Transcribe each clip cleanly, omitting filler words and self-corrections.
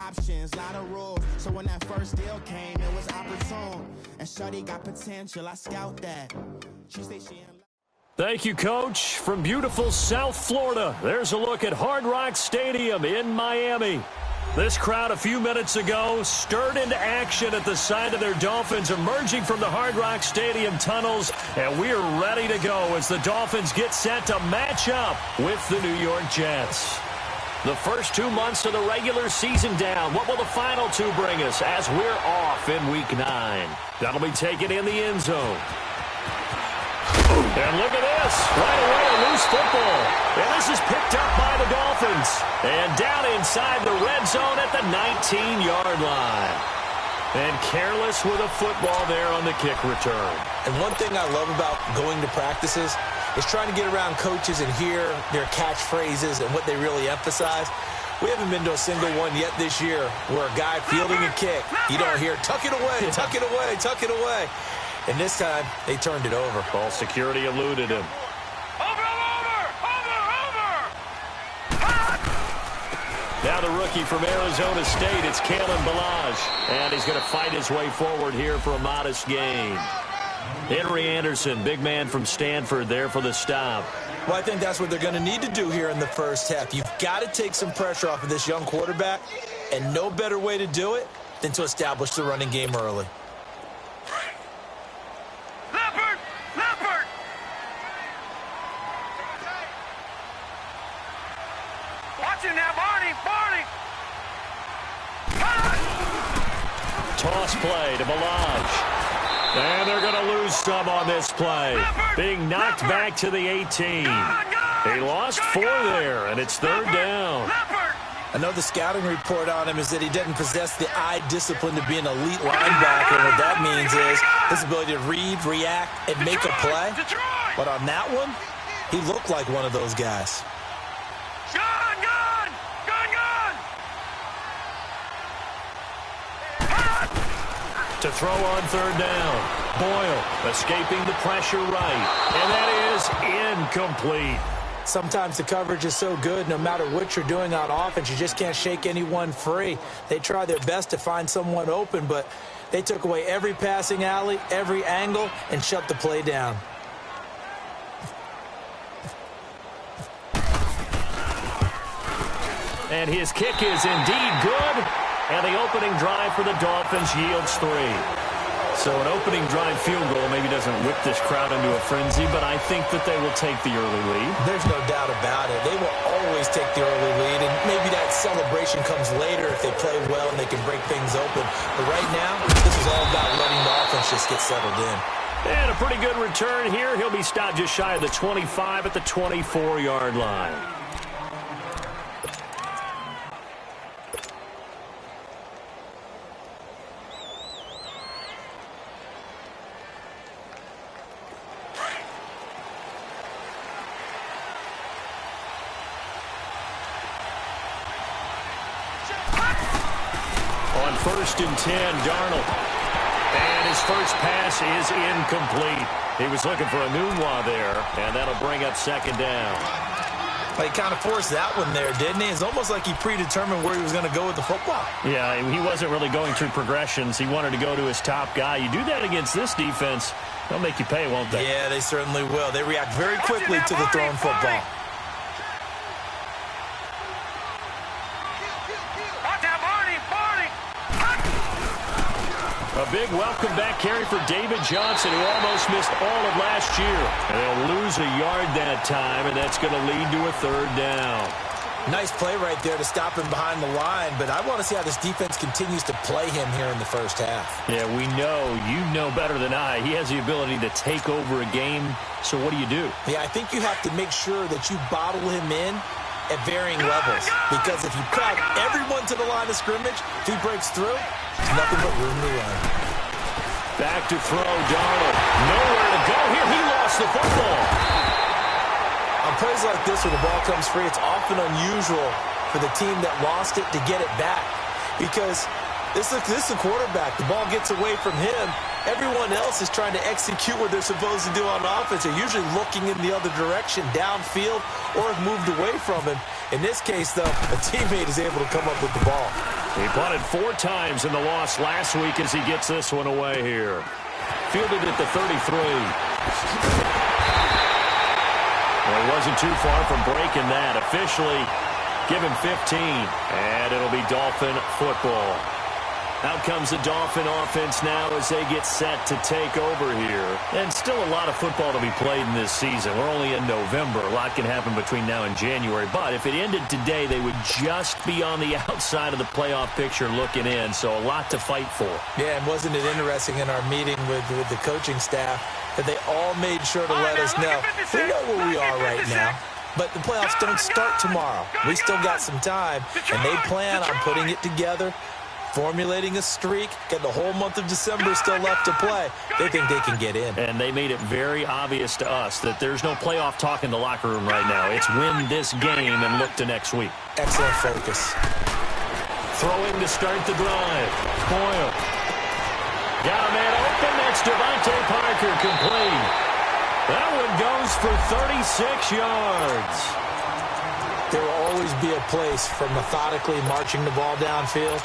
options, lot of rules. So when that first deal came, it was opportune. And Shorty got potential, I scout that. She say she in. Thank you, Coach. From beautiful South Florida, there's a look at Hard Rock Stadium in Miami. This crowd a few minutes ago stirred into action at the side of their Dolphins emerging from the Hard Rock Stadium tunnels, and we are ready to go as the Dolphins get set to match up with the New York Jets. The first 2 months of the regular season down. What will the final two bring us as we're off in Week 9? That'll be taken in the end zone. And look at this. Right away, a loose football. And this is picked up by the Dolphins. And down inside the red zone at the 19-yard line. And careless with a football there on the kick return. And one thing I love about going to practices is trying to get around coaches and hear their catchphrases and what they really emphasize. We haven't been to a single one yet this year where a guy fielding a kick, you don't hear, tuck it away, tuck it away, tuck it away. And this time, they turned it over. Ball security eluded him. Over! Now the rookie from Arizona State, it's Kalen Ballage. And he's going to fight his way forward here for a modest gain. Henry Anderson, big man from Stanford, there for the stop. Well, I think that's what they're going to need to do here in the first half. You've got to take some pressure off of this young quarterback, and no better way to do it than to establish the running game early. Toss play to Ballage. And they're going to lose some on this play. Being knocked back to the 18. They lost 4 there, and it's third down. I know the scouting report on him is that he doesn't possess the eye discipline to be an elite linebacker. And what that means is his ability to read, react, and make a play. But on that one, he looked like one of those guys. To throw on third down. Boyle escaping the pressure right. And that is incomplete. Sometimes the coverage is so good, no matter what you're doing on offense, you just can't shake anyone free. They try their best to find someone open, but they took away every passing alley, every angle, and shut the play down. And his kick is indeed good. And the opening drive for the Dolphins yields 3. So an opening drive field goal maybe doesn't whip this crowd into a frenzy, but I think that they will take the early lead. There's no doubt about it. They will always take the early lead, and maybe that celebration comes later if they play well and they can break things open. But right now, this is all about letting the offense just get settled in. And a pretty good return here. He'll be stopped just shy of the 25 at the 24-yard line. First and 10, Darnold. And his first pass is incomplete. He was looking for a Nunwa there, and that'll bring up second down. He kind of forced that one there, didn't he? It's almost like he predetermined where he was going to go with the football. Yeah, he wasn't really going through progressions. He wanted to go to his top guy. You do that against this defense, they'll make you pay, won't they? Yeah, they certainly will. They react very quickly to the thrown football. A big welcome back carry for David Johnson, who almost missed all of last year. And they'll lose a yard that time, and that's going to lead to a third down. Nice play right there to stop him behind the line, but I want to see how this defense continues to play him here in the first half. Yeah, we know. You know better than I. He has the ability to take over a game, so what do you do? Yeah, I think you have to make sure that you bottle him in at varying levels, because if you crowd everyone to the line of scrimmage, if he breaks through, there's nothing but room to run. Back to throw, Darnold. Nowhere to go here. He lost the football. On plays like this where the ball comes free, it's often unusual for the team that lost it to get it back, because this is a quarterback. The ball gets away from him, Everyone else is trying to execute what they're supposed to do on offense. They're usually looking in the other direction, downfield, or have moved away from him. In this case, though, a teammate is able to come up with the ball. He punted 4 times in the loss last week as he gets this one away here. Fielded at the 33. Well, he wasn't too far from breaking that. Officially, give him 15, and it'll be Dolphin football. Out comes the Dolphin offense now as they get set to take over here. And still a lot of football to be played in this season. We're only in November. A lot can happen between now and January. But if it ended today, they would just be on the outside of the playoff picture looking in. So a lot to fight for. Yeah, and wasn't it interesting in our meeting with the coaching staff that they all made sure to let us know. We know where we are right now. But the playoffs don't start tomorrow. We still got some time. And they plan on putting it together, formulating a streak, get the whole month of December still left to play. They think they can get in. And they made it very obvious to us that there's no playoff talk in the locker room right now. It's win this game and look to next week. Excellent focus. Throwing to start the drive. Boyle. Got a man open. That's Devontae Parker complete. That one goes for 36 yards. There will always be a place for methodically marching the ball downfield.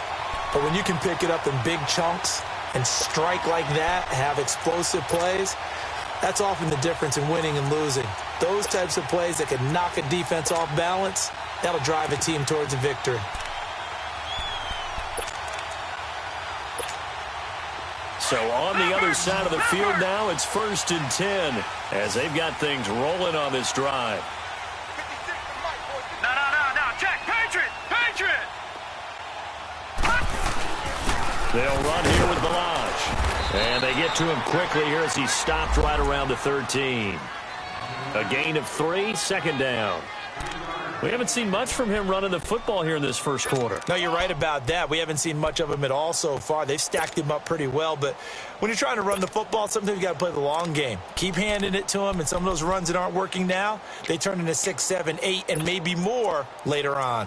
But when you can pick it up in big chunks and strike like that, have explosive plays, that's often the difference in winning and losing. Those types of plays that can knock a defense off balance, that'll drive a team towards a victory. So on the other side of the field now, it's 1st and 10 as they've got things rolling on this drive. No. Check. Patriot. They'll run here with Balaj. And they get to him quickly here as he stopped right around the 13. A gain of 3, 2nd down. We haven't seen much from him running the football here in this first quarter. No, you're right about that. We haven't seen much of him at all so far. They've stacked him up pretty well, but when you're trying to run the football, sometimes you got to play the long game. Keep handing it to him, and some of those runs that aren't working now, they turn into 6, 7, 8, and maybe more later on.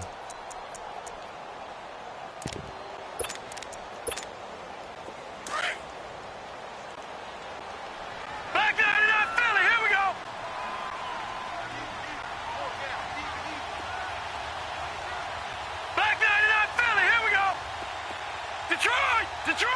Detroit!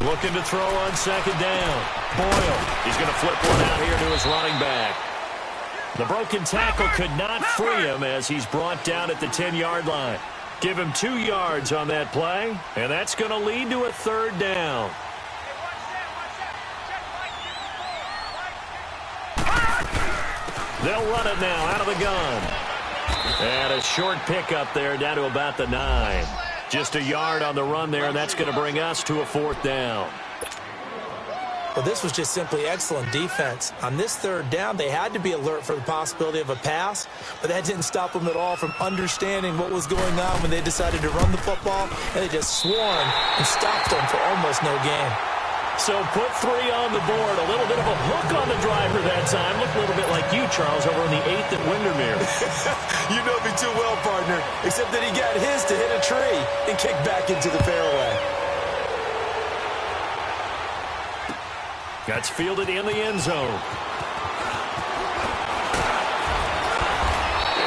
Looking to throw on 2nd down. Boyle. He's going to flip one out here to his running back. The broken tackle could not free him as he's brought down at the 10-yard line. Give him 2 yards on that play, and that's going to lead to a 3rd down. They'll run it now out of the gun. And a short pickup there down to about the 9. Just a yard on the run there, and that's going to bring us to a 4th down. Well, this was just simply excellent defense. On this 3rd down, they had to be alert for the possibility of a pass, but that didn't stop them at all from understanding what was going on when they decided to run the football, and they just swarmed and stopped them for almost no gain. So put 3 on the board. A little bit of a hook on the driver that time. Looked a little bit like you, Charles, over on the 8th at Windermere. You know me too well, partner, except that he got his to hit a tree and kick back into the fairway. That's fielded in the end zone.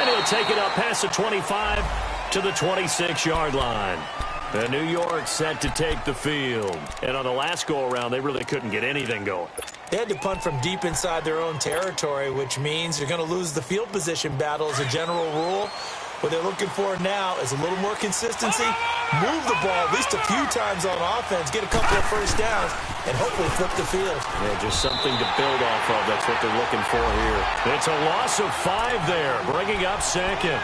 And he'll take it up past the 25 to the 26-yard line. And New York set to take the field. And on the last go-around, they really couldn't get anything going. They had to punt from deep inside their own territory, which means you're going to lose the field position battle as a general rule. What they're looking for now is a little more consistency, move the ball at least a few times on offense, get a couple of first downs, and hopefully flip the field. Yeah, just something to build off of. That's what they're looking for here. It's a loss of 5 there, bringing up 2nd.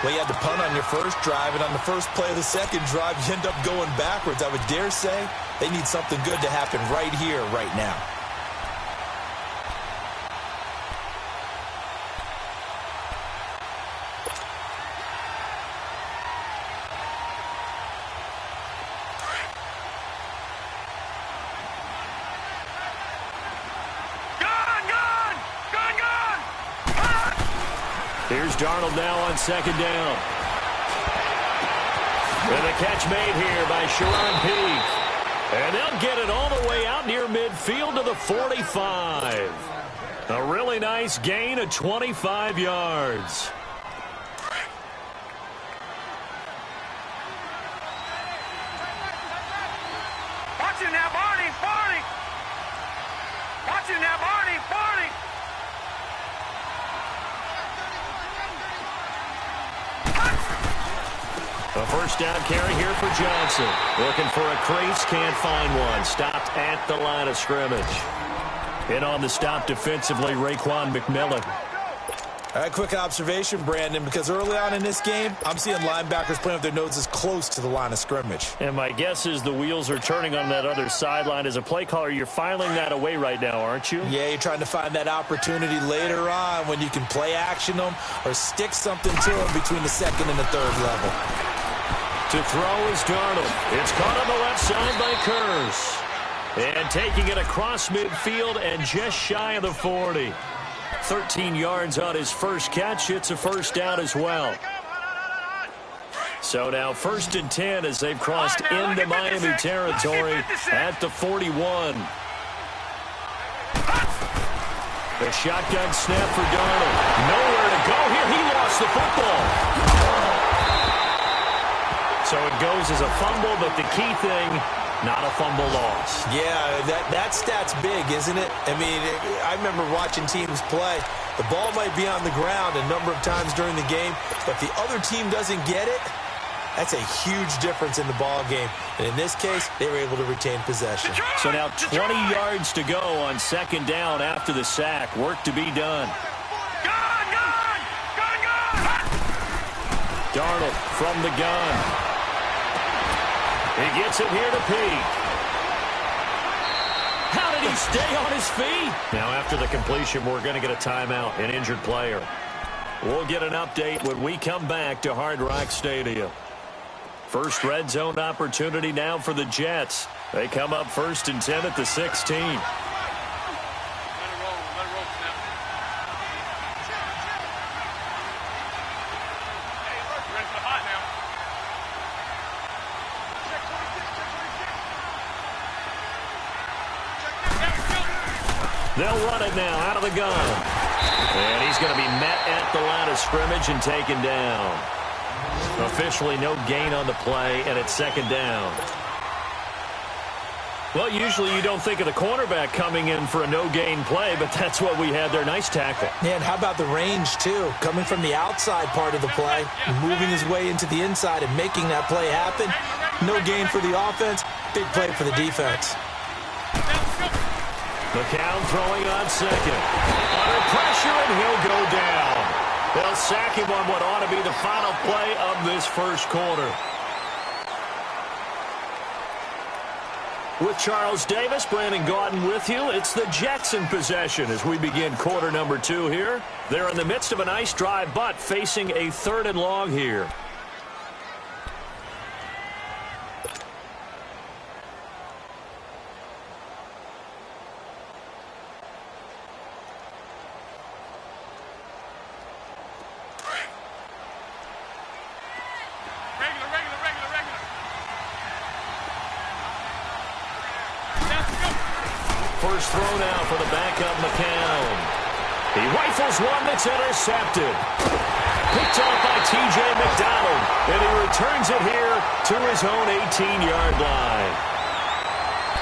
Well, you had to punt on your first drive, and on the first play of the 2nd drive, you end up going backwards. I would dare say they need something good to happen right here, right now. Gone! Here's Darnold now on second down. And the catch made here by Sharon Peake. And they'll get it all the way out near midfield to the 45. A really nice gain of 25 yards. Watch it now, Barney! Barney! Watch it now, Barney! Barney! A first down carry here for Johnson. Looking for a crease, can't find one. Stopped at the line of scrimmage. In on the stop defensively, Raekwon McMillan. All right, quick observation, Brandon, because early on in this game, I'm seeing linebackers playing with their noses close to the line of scrimmage. And my guess is the wheels are turning on that other sideline. As a play caller, you're filing that away right now, aren't you? Yeah, you're trying to find that opportunity later on when you can play action them or stick something to them between the second and the third level. To throw is Darnold. It's caught on the left side by Kurz. And taking it across midfield and just shy of the 40. 13 yards on his first catch. It's a first down as well. So now 1st and 10 as they've crossed into Miami territory at the 41. The shotgun snap for Darnold. Nowhere to go here. He lost the football. So it goes as a fumble, but the key thing, not a fumble loss. Yeah, that stat's big, isn't it? I mean, I remember watching teams play. The ball might be on the ground a number of times during the game, but if the other team doesn't get it, that's a huge difference in the ball game. And in this case, they were able to retain possession. So now 20 yards to go on second down after the sack. Work to be done. Darnold from the gun. He gets it here to Peake. How did he stay on his feet? Now after the completion, we're going to get a timeout, an injured player. We'll get an update when we come back to Hard Rock Stadium. First red zone opportunity now for the Jets. They come up 1st and 10 at the 16. They'll run it now out of the gun. And he's going to be met at the line of scrimmage and taken down. Officially no gain on the play, and it's 2nd down. Well, usually you don't think of the cornerback coming in for a no-gain play, but that's what we had there. Nice tackle. Yeah, and how about the range, too? Coming from the outside part of the play, moving his way into the inside and making that play happen. No gain for the offense, big play for the defense. McCown throwing on second. Under pressure, and he'll go down. They'll sack him on what ought to be the final play of this first quarter. With Charles Davis, Brandon Gaudin with you. It's the Jets in possession as we begin quarter number 2 here. They're in the midst of a nice drive, but facing a 3rd and long here. First throw now for the backup McCown. He rifles one that's intercepted. Picked off by T.J. McDonald, and he returns it here to his own 18-yard line.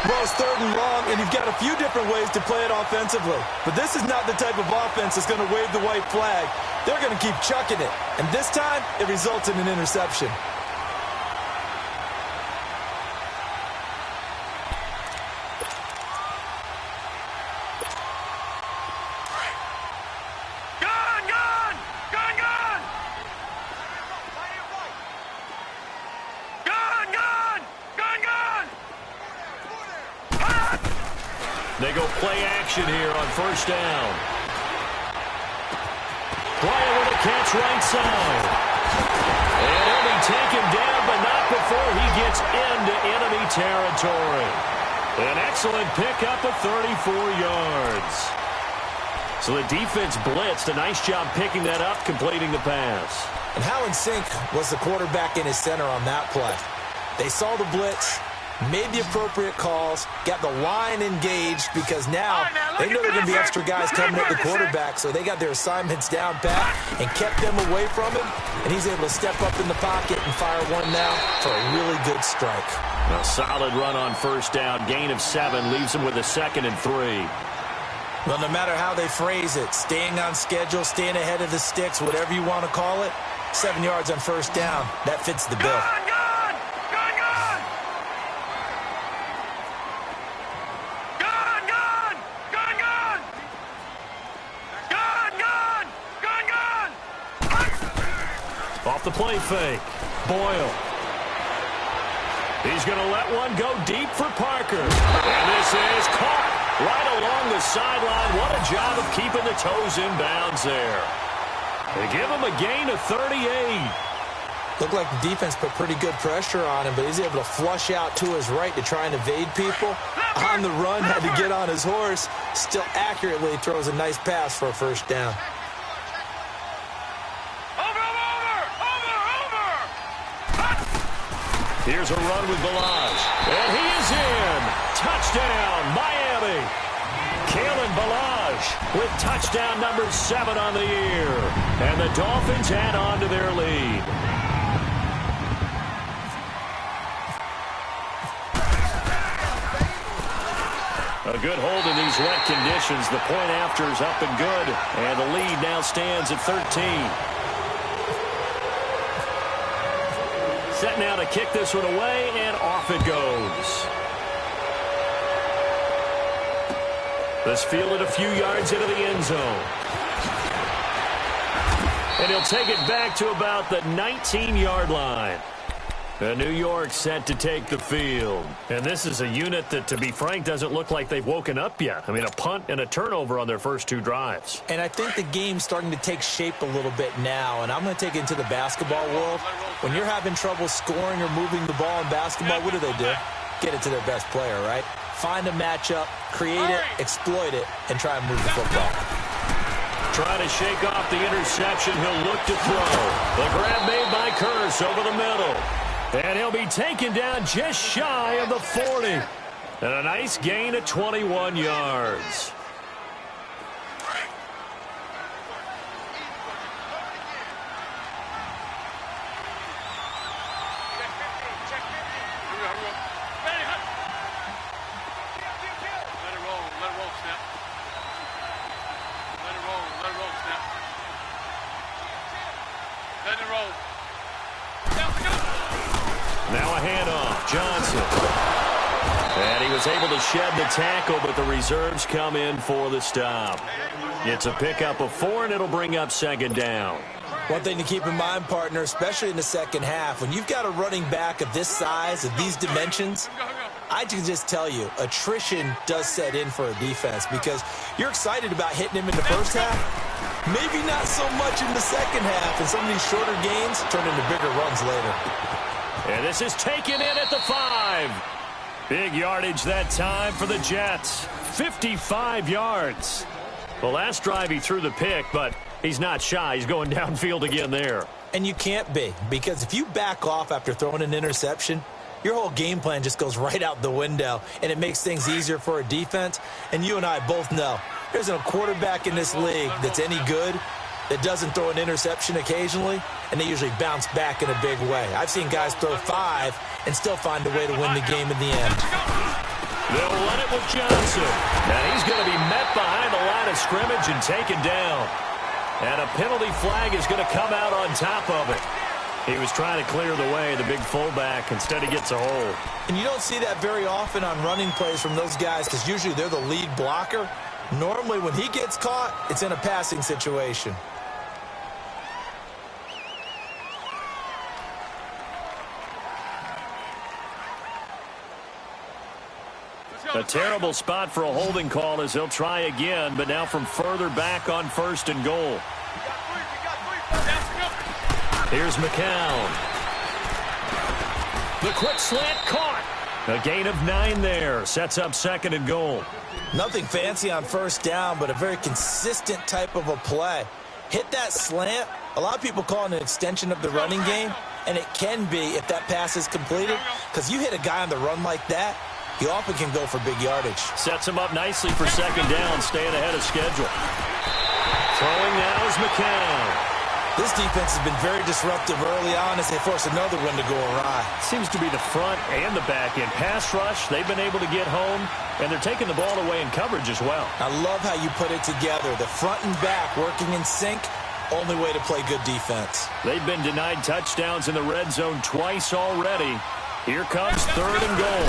Well, it's 3rd and long, and you've got a few different ways to play it offensively. But this is not the type of offense that's going to wave the white flag. They're going to keep chucking it. And this time, it results in an interception. They go play action here on 1st down. Bryant with a catch right side. And he'll be taken down, but not before he gets into enemy territory. An excellent pickup of 34 yards. So the defense blitzed. A nice job picking that up, completing the pass. And how in sync was the quarterback in his center on that play? They saw the blitz, made the appropriate calls, got the line engaged because now they know there are going to be extra guys coming at the quarterback, so they got their assignments down pat and kept them away from him, and he's able to step up in the pocket and fire one now for a really good strike. A solid run on first down. Gain of 7 leaves him with a 2nd and 3. Well, no matter how they phrase it, staying on schedule, staying ahead of the sticks, whatever you want to call it, 7 yards on first down, that fits the bill. Off the play fake. Boyle. He's going to let one go deep for Parker. And this is caught right along the sideline. What a job of keeping the toes in bounds there. They give him a gain of 38. Looked like the defense put pretty good pressure on him, but he's able to flush out to his right to try and evade people. On the run, had to get on his horse. Still accurately throws a nice pass for a first down. Here's a run with Balazs. And he is in. Touchdown, Miami. Kalen Balazs with touchdown number 7 on the year. And the Dolphins add on to their lead. A good hold in these wet conditions. The point after is up and good. And the lead now stands at 13. Set now to kick this one away, and off it goes. This fielded a few yards into the end zone. And he'll take it back to about the 19-yard line. New York set to take the field. And this is a unit that, to be frank, doesn't look like they've woken up yet. I mean, a punt and a turnover on their first 2 drives. And I think the game's starting to take shape a little bit now. And I'm going to take it into the basketball world. When you're having trouble scoring or moving the ball in basketball, what do? Get it to their best player, right? Find a matchup, create it, exploit it, and try and move the football. Trying to shake off the interception. He'll look to throw. The grab made by Curse over the middle. And he'll be taken down just shy of the 40. And a nice gain of 21 yards. Now a handoff. Johnson. And he was able to shed the tackle, but the reserves come in for the stop. It's a pickup of 4, and it'll bring up 2nd down. One thing to keep in mind, partner, especially in the second half, when you've got a running back of this size, of these dimensions, I can just tell you, attrition does set in for a defense because you're excited about hitting him in the first half. Maybe not so much in the second half, and some of these shorter gains turn into bigger runs later. And this is taken in at the 5. Big yardage that time for the Jets. 55 yards. Well, last drive he threw the pick, but he's not shy. He's going downfield again there. And you can't be, because if you back off after throwing an interception, your whole game plan just goes right out the window, and it makes things easier for a defense. And you and I both know there's a quarterback in this league that's any good that doesn't throw an interception occasionally, and they usually bounce back in a big way. I've seen guys throw 5 and still find a way to win the game in the end. They'll run it with Johnson. And he's going to be met behind the line of scrimmage and taken down. And a penalty flag is going to come out on top of it. He was trying to clear the way, the big fullback. Instead, he gets a hold. And you don't see that very often on running plays from those guys because usually they're the lead blocker. Normally, when he gets caught, it's in a passing situation. A terrible spot for a holding call as they'll try again, but now from further back on 1st and goal. Here's McCown. The quick slant caught. A gain of 9 there. Sets up 2nd and goal. Nothing fancy on first down, but a very consistent type of a play. Hit that slant. A lot of people call it an extension of the running game, and it can be if that pass is completed, because you hit a guy on the run like that, he often can go for big yardage. Sets him up nicely for 2nd down, staying ahead of schedule. Throwing now is McCown. This defense has been very disruptive early on as they force another one to go awry. Seems to be the front and the back end. Pass rush, they've been able to get home, and they're taking the ball away in coverage as well. I love how you put it together. The front and back working in sync, only way to play good defense. They've been denied touchdowns in the red zone twice already. Here comes 3rd and goal.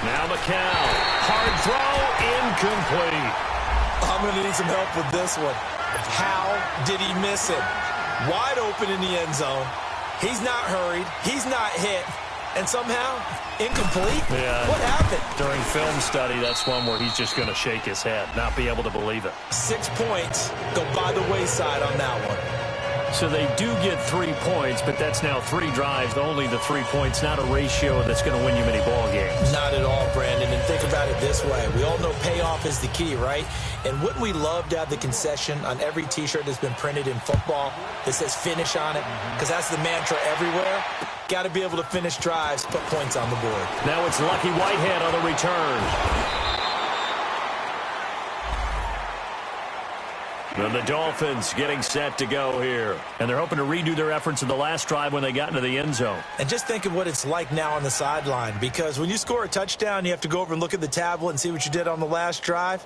Now McCown. Hard throw, incomplete. I'm going to need some help with this one. How did he miss it? Wide open in the end zone. He's not hurried. He's not hit. And somehow, incomplete? Yeah. What happened? During film study, that's one where he's just going to shake his head, not be able to believe it. 6 points go by the wayside on that one. So they do get 3 points, but that's now 3 drives, only the 3 points, not a ratio that's going to win you many ball games. Not at all, Brandon. And think about it this way. We all know payoff is the key, right? And wouldn't we love to have the concession on every T-shirt that's been printed in football that says finish on it? Because that's the mantra everywhere. Got to be able to finish drives, put points on the board. Now it's Lucky Whitehead on the return. And the Dolphins getting set to go here. And they're hoping to redo their efforts in the last drive when they got into the end zone. And just think of what it's like now on the sideline. Because when you score a touchdown, you have to go over and look at the tablet and see what you did on the last drive.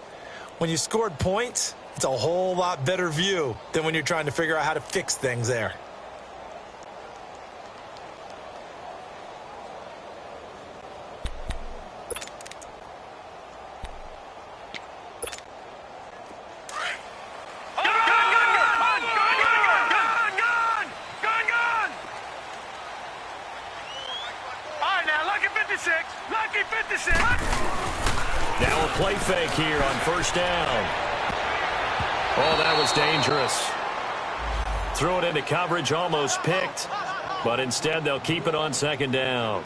When you scored points, it's a whole lot better view than when you're trying to figure out how to fix things there. Now a play fake here on first down. Oh, that was dangerous. Threw it into coverage, almost picked, but instead they'll keep it on 2nd down.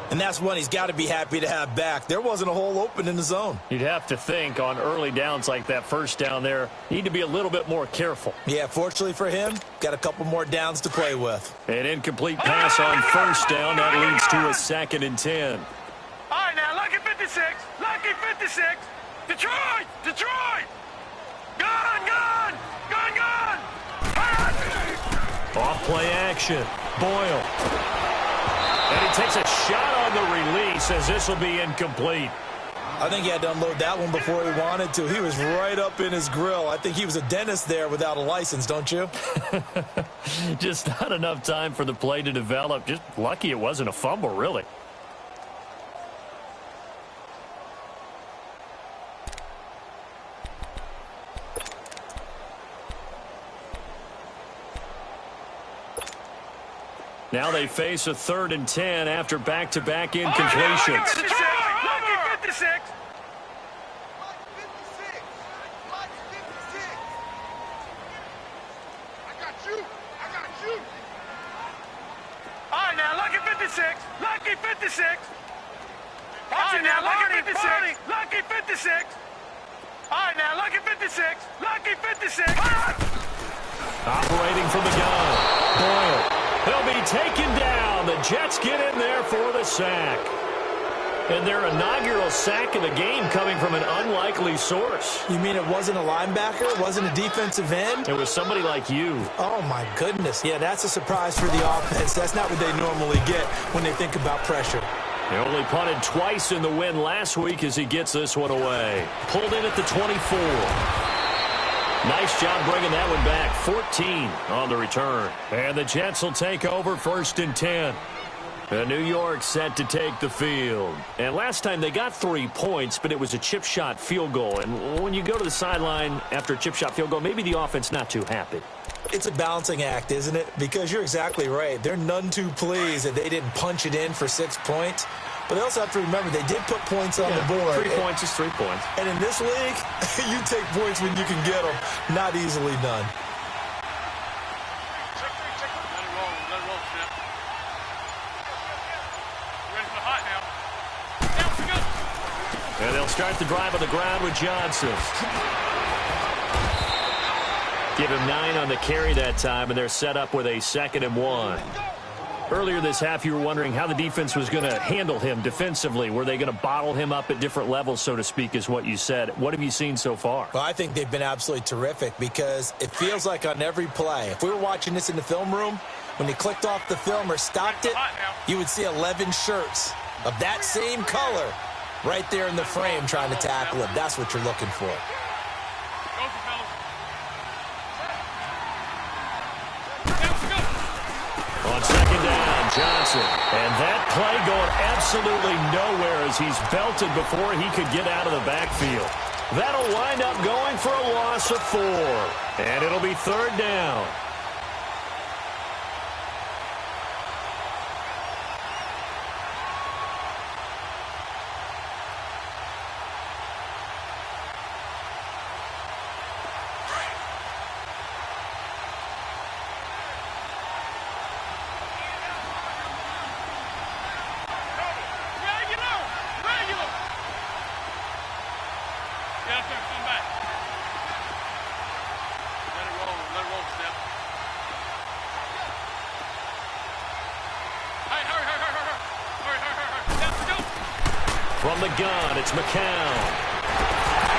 And that's one he's got to be happy to have back. There wasn't a hole open in the zone. You'd have to think on early downs like that first down there, need to be a little bit more careful. Yeah, fortunately for him, got a couple more downs to play with. An incomplete pass on first down. That leads to a 2nd and 10. All right, now, Lucky 56. Lucky 56. Detroit! Detroit! Gun, gun! Gun, gun! Off play action. Boyle. And he takes a shot on the release as this will be incomplete. I think he had to unload that one before he wanted to. He was right up in his grill. I think he was a dentist there without a license, don't you? Just not enough time for the play to develop. Just lucky it wasn't a fumble, really. Now they face a 3rd and 10 after back-to-back incompletions. Lucky 56. All right, now, Lucky 56. Lucky 56. All right, now, Lucky 56. Lucky 56. All right, now, Lucky 56. Lucky 56. Operating from the gun. Boyle. He'll be taken down. The Jets get in there for the sack. And their inaugural sack of the game coming from an unlikely source. You mean it wasn't a linebacker? It wasn't a defensive end? It was somebody like you. Oh, my goodness. Yeah, that's a surprise for the offense. That's not what they normally get when they think about pressure. They only punted twice in the win last week as he gets this one away. Pulled in at the 24. Nice job bringing that one back. 14 on the return. And the Jets will take over 1st and 10. New York set to take the field. And last time they got 3 points, but it was a chip shot field goal. And when you go to the sideline after a chip shot field goal, maybe the offense not too happy. It's a balancing act, isn't it? Because you're exactly right. They're none too pleased that they didn't punch it in for 6 points. But they also have to remember they did put points on the board. 3 points is 3 points. And in this league, you take points when you can get them. Not easily done. Let it roll, Snap. And they'll start the drive on the ground with Johnson. Give him 9 on the carry that time, and they're set up with a 2nd and 1. Earlier this half, you were wondering how the defense was going to handle him defensively. Were they going to bottle him up at different levels, so to speak, is what you said. What have you seen so far? Well, I think they've been absolutely terrific because it feels like on every play, if we were watching this in the film room, when they clicked off the film or stopped it, you would see 11 shirts of that same color right there in the frame trying to tackle him. That's what you're looking for. On 2nd down, Johnson. And that play going absolutely nowhere as he's belted before he could get out of the backfield. That'll wind up going for a loss of 4. And it'll be 3rd down. From the gun, it's McCown.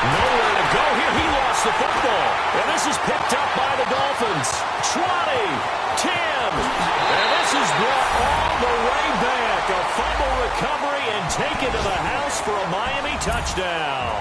Nowhere to go here. He lost the football. And this is picked up by the Dolphins. 20, 10. And this is brought all the way back. A fumble recovery and taken to the house for a Miami touchdown.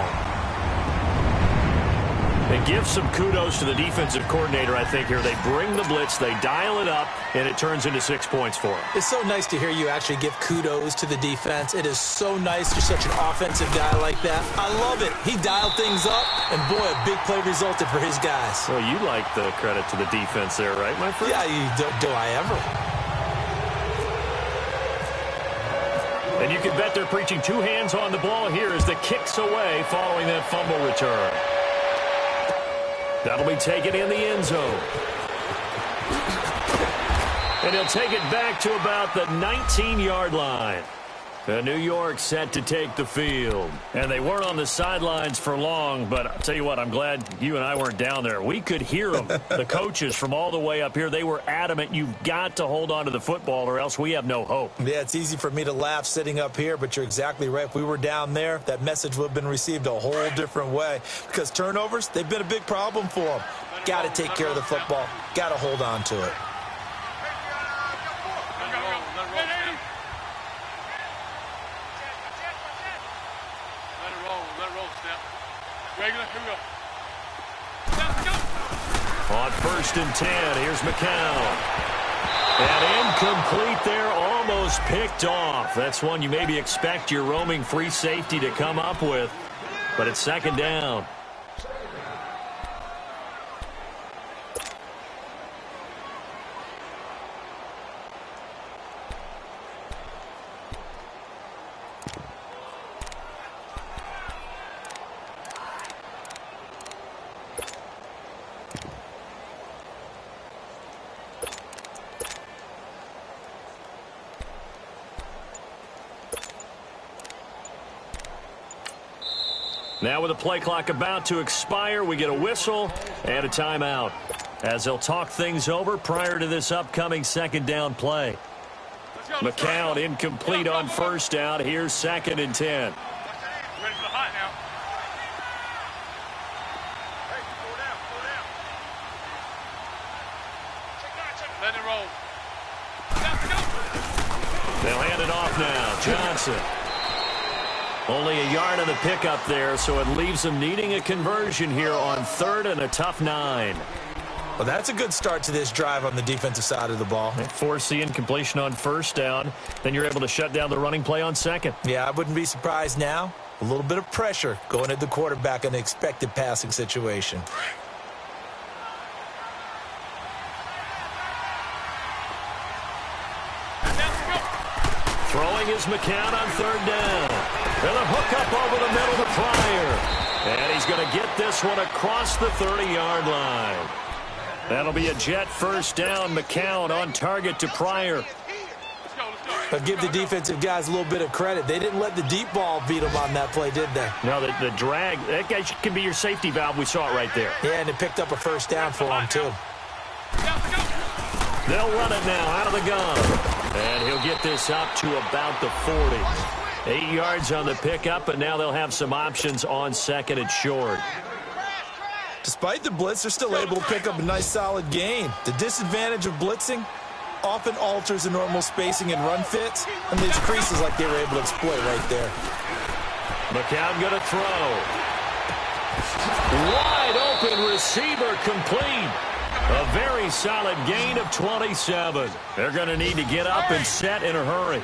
And give some kudos to the defensive coordinator, I think, here. They bring the blitz, they dial it up, and it turns into 6 points for them. It's so nice to hear you actually give kudos to the defense. It is so nice. You're such an offensive guy like that. I love it. He dialed things up, and boy, a big play resulted for his guys. Well, you like the credit to the defense there, right, my friend? Yeah, do I ever. And you can bet they're preaching 2 hands on the ball here as the kick's away following that fumble return. That'll be taken in the end zone. And he'll take it back to about the 19-yard line. New York set to take the field. And they weren't on the sidelines for long, but I'll tell you what, I'm glad you and I weren't down there. We could hear them, the coaches from all the way up here. They were adamant, you've got to hold on to the football or else we have no hope. Yeah, it's easy for me to laugh sitting up here, but you're exactly right. If we were down there, that message would have been received a whole different way. Because turnovers, they've been a big problem for them. Got to take care of the football. Got to hold on to it. On 1st and 10, here's McCown. And incomplete there, almost picked off. That's one you maybe expect your roaming free safety to come up with. But it's 2nd down. Now with the play clock about to expire, we get a whistle and a timeout as they'll talk things over prior to this upcoming 2nd down play. McCown incomplete on 1st down. Here's 2nd and 10. Ready for the hot now. Hey, slow down, slow down. Let it roll. They'll hand it off now. Johnson. Only a yard on the pickup there, so it leaves them needing a conversion here on 3rd and a tough 9. Well, that's a good start to this drive on the defensive side of the ball. They force the incompletion on 1st down. Then you're able to shut down the running play on 2nd. Yeah, I wouldn't be surprised now. A little bit of pressure going at the quarterback in an expected passing situation. Throwing is McCown on 3rd down. And a hook up over the middle to Pryor. And he's going to get this one across the 30-yard line. That'll be a jet 1st down. McCown on target to Pryor. Let's go, let's go. But give the defensive guys a little bit of credit. They didn't let the deep ball beat them on that play, did they? No, the drag, that guy can be your safety valve. We saw it right there. Yeah, and it picked up a first down for him, too. They'll run it now out of the gun. And he'll get this up to about the 40. 8 yards on the pickup, and now they'll have some options on second and short. Despite the blitz, they're still able to pick up a nice, solid gain. The disadvantage of blitzing often alters the normal spacing and run fits, and these creases like they were able to exploit right there. McCown going to throw. Wide open receiver complete. A very solid gain of 27. They're going to need to get up and set in a hurry.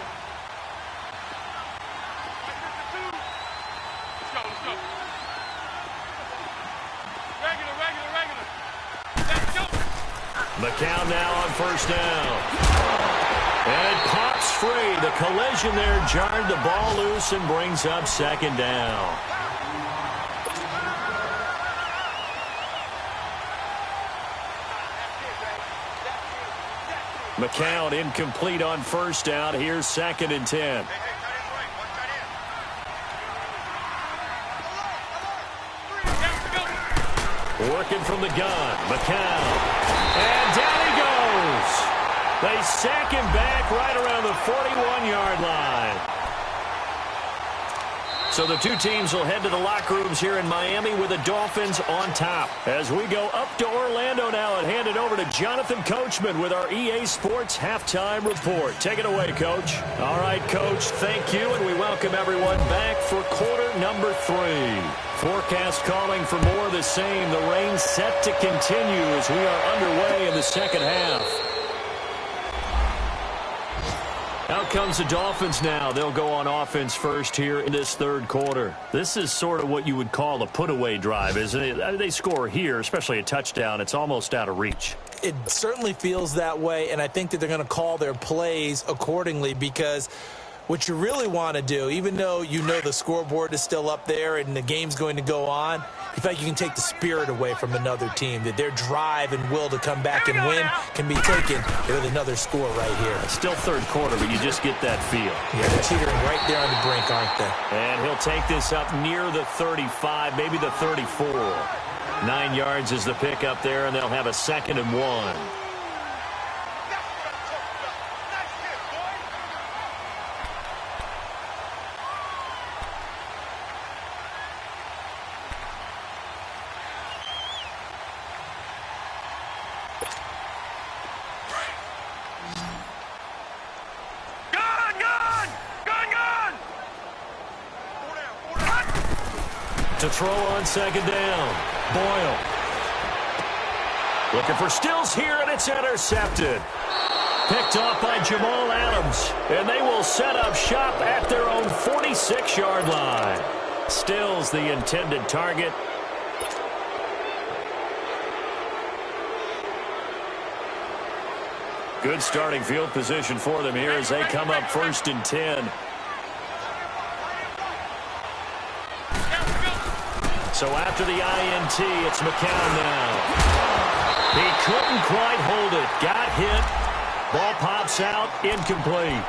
McCown now on first down. And it pops free. The collision there jarred the ball loose and brings up second down. McCown incomplete on first down. Here's second and 10. Working from the gun. McCown. And down he goes. They sack him back right around the 41-yard line. So the two teams will head to the locker rooms here in Miami with the Dolphins on top. As we go up to Orlando now and hand it over to Jonathan Coachman with our EA Sports Halftime Report. Take it away, Coach. All right, Coach, thank you, and we welcome everyone back for quarter number 3. Forecast calling for more of the same. The rain set to continue as we are underway in the second half. Out comes the Dolphins now. They'll go on offense first here in this third quarter. This is sort of what you would call a put-away drive, isn't it? They score here, especially a touchdown. It's almost out of reach. It certainly feels that way, and I think that they're going to call their plays accordingly because what you really want to do, even though you know the scoreboard is still up there and the game's going to go on, in fact, you can take the spirit away from another team, that their drive and will to come back and win can be taken with another score right here. It's still third quarter, but you just get that feel. Yeah, they're teetering right there on the brink, aren't they? And he'll take this up near the 35, maybe the 34. 9 yards is the pickup there, and they'll have a second and 1. To throw on second down. Boyle. Looking for Stills here, and it's intercepted. Picked off by Jamal Adams. And they will set up shop at their own 46-yard line. Stills the intended target. Good starting field position for them here as they come up first and 10. So after the INT, it's McCown now. He couldn't quite hold it. Got hit. Ball pops out. Incomplete.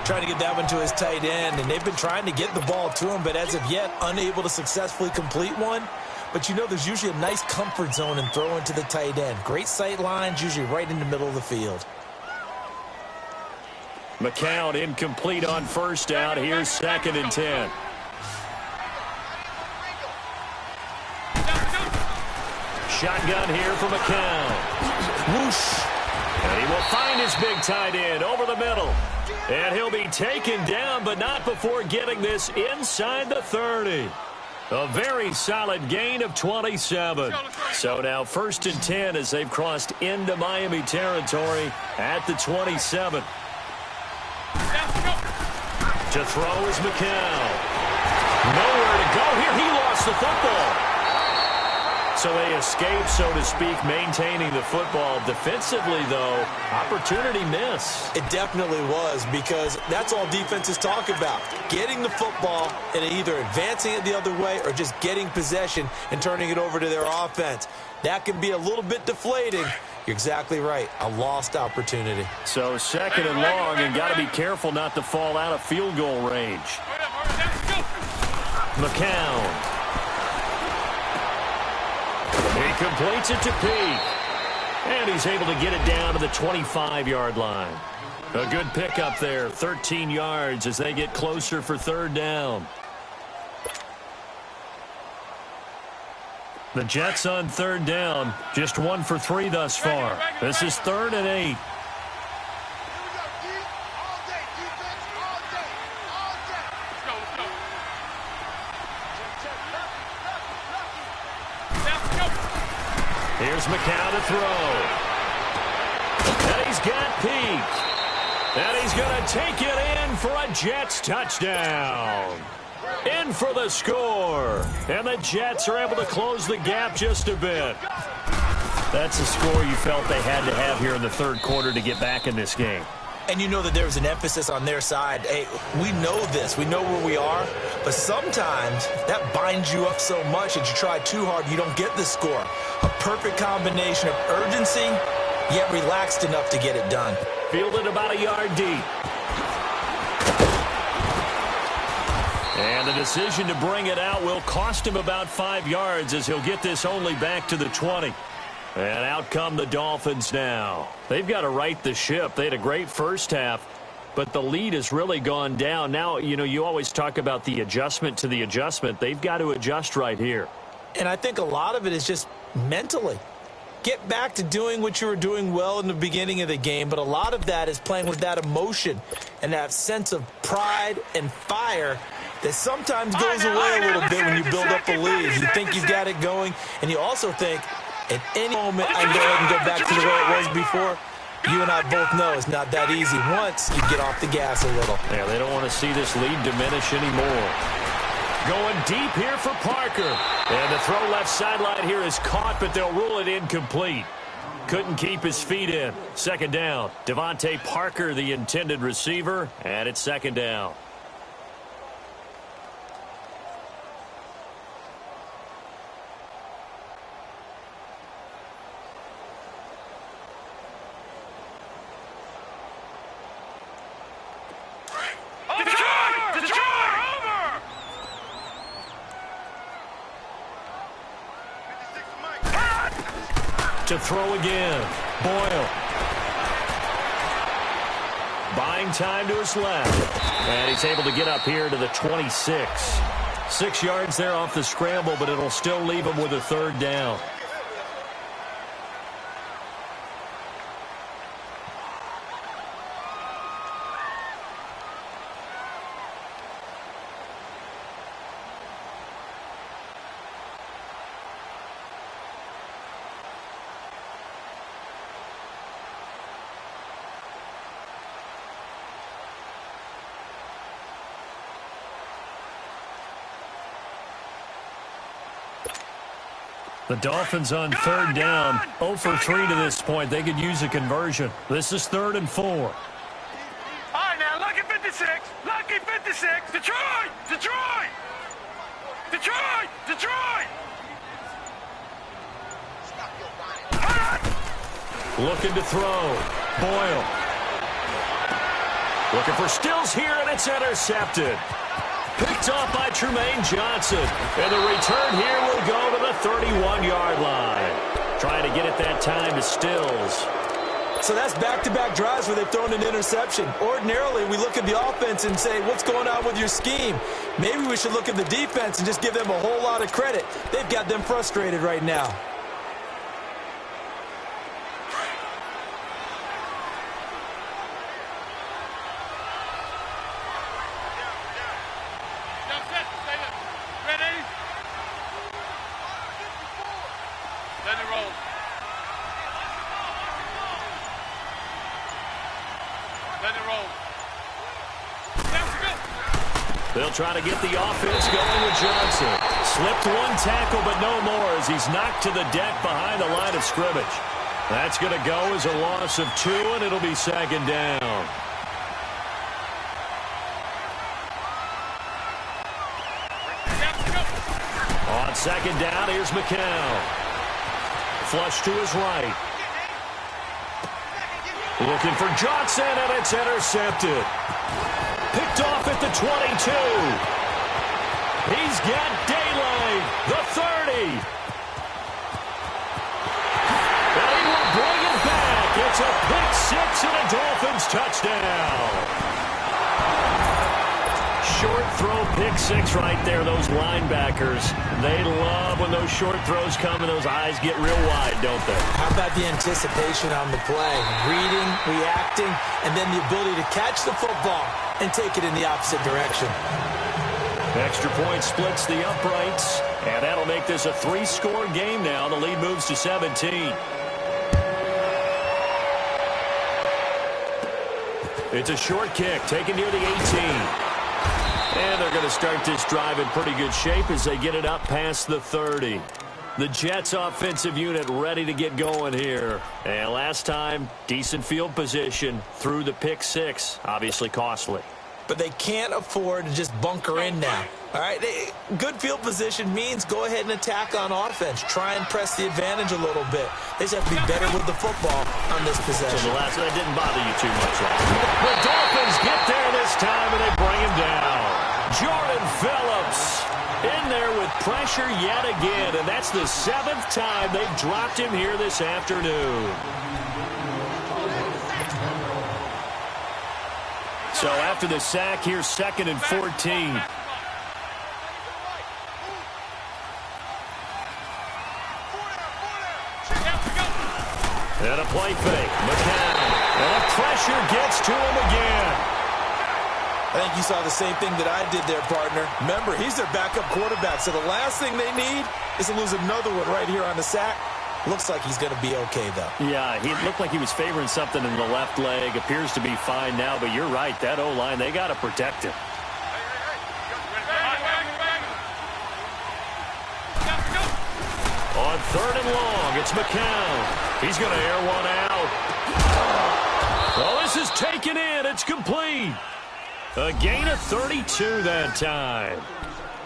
Trying to get that one to his tight end, and they've been trying to get the ball to him, but as of yet, unable to successfully complete one. But you know there's usually a nice comfort zone in throwing to the tight end. Great sight lines, usually right in the middle of the field. McCown incomplete on first down. Here's second and 10. Shotgun here for McCown. Whoosh. And he will find his big tight end over the middle. And he'll be taken down, but not before getting this inside the 30. A very solid gain of 27. So now first and 10 as they've crossed into Miami territory at the 27. To throw is McCown. Nowhere to go here. He lost the football. So they escape, so to speak, maintaining the football. Defensively, though, opportunity miss. It definitely was, because that's all defenses talk about. Getting the football and either advancing it the other way or just getting possession and turning it over to their offense. That can be a little bit deflating. You're exactly right. A lost opportunity. So second and long, and got to be careful not to fall out of field goal range. McCown. He completes it to Peak. And he's able to get it down to the 25-yard line. A good pickup there, 13 yards as they get closer for third down. The Jets on third down, just 1 for 3 thus far. This is 3rd and 8. Here's McCown to throw. And he's got Peak. And he's going to take it in for a Jets touchdown. In for the score. And the Jets are able to close the gap just a bit. That's a score you felt they had to have here in the third quarter to get back in this game. And you know that there was an emphasis on their side. Hey, we know this. We know where we are. But sometimes that binds you up so much that you try too hard, you don't get the score. A perfect combination of urgency, yet relaxed enough to get it done. Fielded about a yard deep. And the decision to bring it out will cost him about 5 yards as he'll get this only back to the 20. And out come the Dolphins now. They've got to right the ship. They had a great first half, but the lead has really gone down. Now, you know, you always talk about the adjustment to the adjustment. They've got to adjust right here. And I think a lot of it is just mentally. Get back to doing what you were doing well in the beginning of the game, but a lot of that is playing with that emotion and that sense of pride and fire that sometimes goes away a little bit when you build up a lead. You think you've got it going, and you also think, at any moment, I can go ahead and go back to the way it was before. You and I both know it's not that easy once you get off the gas a little. Yeah, they don't want to see this lead diminish anymore. Going deep here for Parker. And the throw left sideline here is caught, but they'll rule it incomplete. Couldn't keep his feet in. Second down. Devontae Parker, the intended receiver, and it's second down. To throw again. Boyle. Buying time to his left. And he's able to get up here to the 26. 6 yards there off the scramble, but it'll still leave him with a third down. The Dolphins on third down, 0 for 3 to this point. They could use a conversion. This is 3rd and 4. All right, now, lucky 56. Lucky 56. Detroit! Detroit! Detroit! Detroit! Looking to throw. Boyle. Looking for Stills here, and it's intercepted. Picked off by Tremaine Johnson. And the return here will go to the 31-yard line. Trying to get it that time to Stills. So that's back-to-back drives where they've thrown an interception. Ordinarily, we look at the offense and say, what's going on with your scheme? Maybe we should look at the defense and just give them a whole lot of credit. They've got them frustrated right now. They'll try to get the offense going with Johnson. Slipped one tackle, but no more as he's knocked to the deck behind the line of scrimmage. That's going to go as a loss of 2, and it'll be second down. On second down, here's McCown. Flush to his right. Looking for Johnson, and it's intercepted. Picked off at the 22. He's got daylight. The 30. And he will bring it back. It's a pick six and a Dolphins touchdown. Short throw pick six right there. Those linebackers, they love when those short throws come and those eyes get real wide, don't they? How about the anticipation on the play? Reading, reacting, and then the ability to catch the football and take it in the opposite direction. Extra point splits the uprights, and that'll make this a 3-score game now. The lead moves to 17. It's a short kick taken near the 18. And they're going to start this drive in pretty good shape as they get it up past the 30. The Jets offensive unit ready to get going here. And last time, decent field position through the pick six. Obviously costly. But they can't afford to just bunker in now. All right, good field position means go ahead and attack on offense. Try and press the advantage a little bit. They just have to be better with the football on this possession. So the last, that didn't bother you too much, right? The Dolphins get there this time, and they bring him down. Jordan Phillips in there with pressure yet again, and that's the 7th time they've dropped him here this afternoon. So after the sack, here's 2nd and 14. And a play fake. McCown. And the pressure gets to him again. I think you saw the same thing that I did there, partner. Remember, he's their backup quarterback, so the last thing they need is to lose another one right here on the sack. Looks like he's going to be okay, though. Yeah, he looked like he was favoring something in the left leg. Appears to be fine now, but you're right. That O-line, they got to protect him. On 3rd and long, it's McCown. He's going to air one out. Well, this is taken in. It's complete. A gain of 32 that time.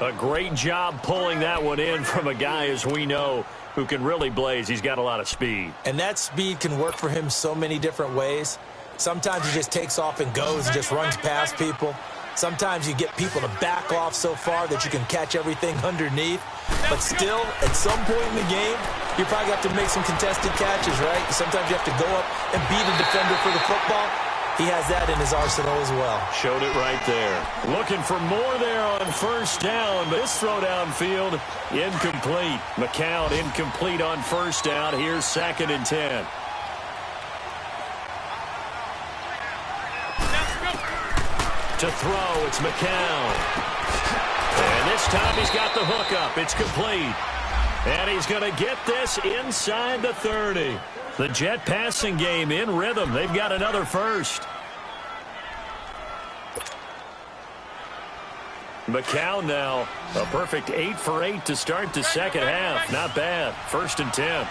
A great job pulling that one in from a guy, as we know, who can really blaze. He's got a lot of speed. And that speed can work for him so many different ways. Sometimes he just takes off and goes and just runs past people. Sometimes you get people to back off so far that you can catch everything underneath. But still, at some point in the game, you probably have to make some contested catches, right? Sometimes you have to go up and beat a defender for the football. He has that in his arsenal as well. Showed it right there. Looking for more there on 1st down, but this throw downfield, incomplete. McCown incomplete on 1st down. Here's 2nd and 10. To throw, it's McCown. And this time he's got the hook up. It's complete. And he's going to get this inside the 30. The Jet passing game in rhythm. They've got another first. McCown now, a perfect 8 for 8 to start the second half. Not bad. 1st and 10.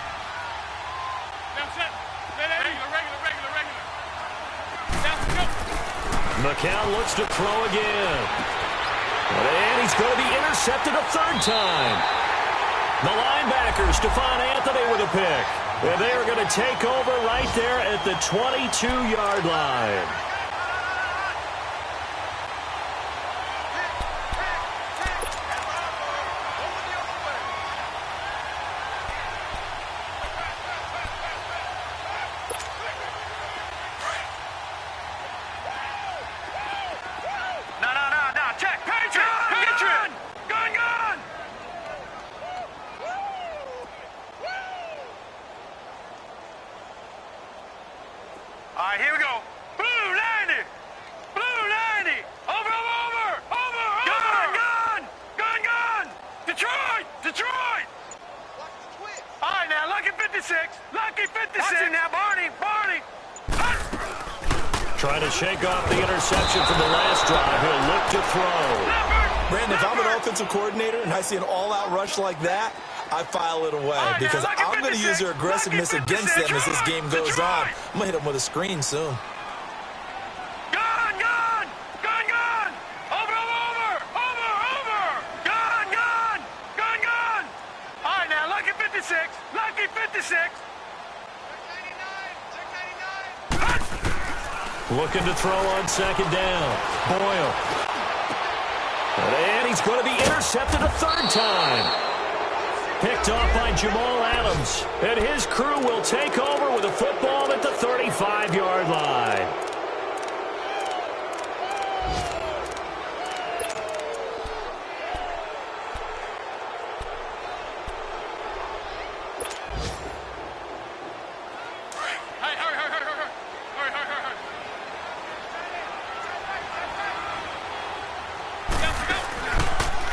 McCown looks to throw again. And he's going to be intercepted a 3rd time. The linebacker, Stephon Anthony with a pick. And they are going to take over right there at the 22-yard line. Trying to shake off the interception from the last drive. He'll look to throw. Brandon, if I'm an offensive coordinator and I see an all-out rush like that, I file it away because I'm going to use their aggressiveness against them as this game goes on. I'm going to hit them with a screen soon. Gone, gone! Gone, gone! Over, over! Over, over! Gone, gone! Gone, gone! All right, now, lucky 56. Lucky 56. 699. Looking to throw on second down. Boyle. And he's going to be intercepted a third time. Picked off by Jamal Adams. And his crew will take over with a football at the 35-yard line.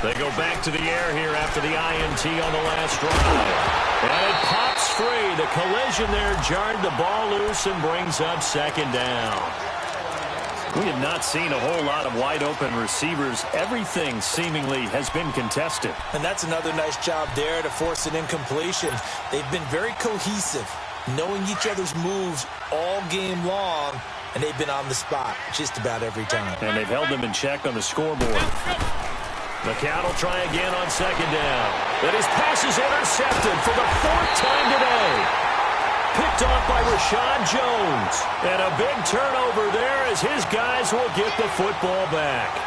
They go back to the air here after the INT on the last drive. And it pops free. The collision there jarred the ball loose and brings up second down. We have not seen a whole lot of wide-open receivers. Everything seemingly has been contested. And that's another nice job there to force an incompletion. They've been very cohesive, knowing each other's moves all game long, and they've been on the spot just about every time. And they've held them in check on the scoreboard. McCown will try again on second down. And his pass is intercepted for the fourth time today. Picked off by Rashad Jones. And a big turnover there as his guys will get the football back.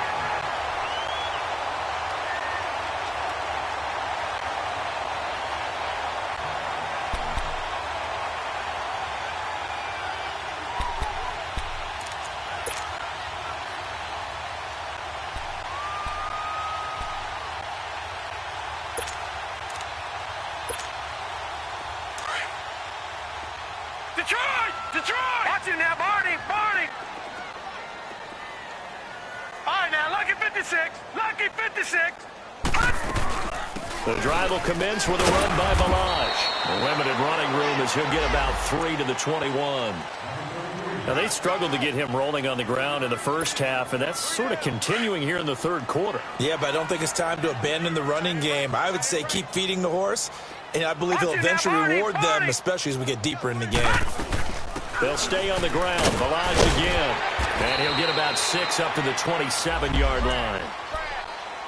Detroit! Detroit! Watch him now, Barney! Barney! All right, now, lucky 56. Lucky 56. The drive will commence with a run by Balaj. A limited running room as he'll get about 3 to the 21. Now, they struggled to get him rolling on the ground in the first half, and that's sort of continuing here in the third quarter. Yeah, but I don't think it's time to abandon the running game. I would say keep feeding the horse, and I believe he'll eventually reward them, especially as we get deeper in the game. They'll stay on the ground. Balaj again. And he'll get about 6 up to the 27-yard line.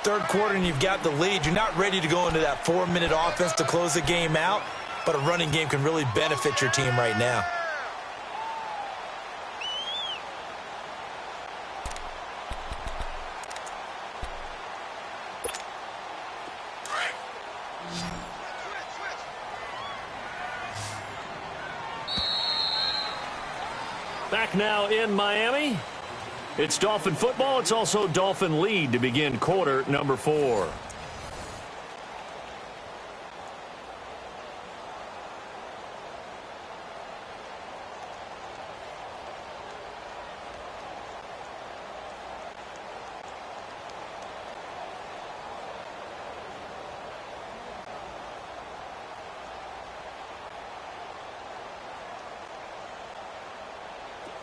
Third quarter, and you've got the lead. You're not ready to go into that 4-minute offense to close the game out, but a running game can really benefit your team right now. Back now in Miami. It's Dolphin football. It's also Dolphin lead to begin quarter number 4.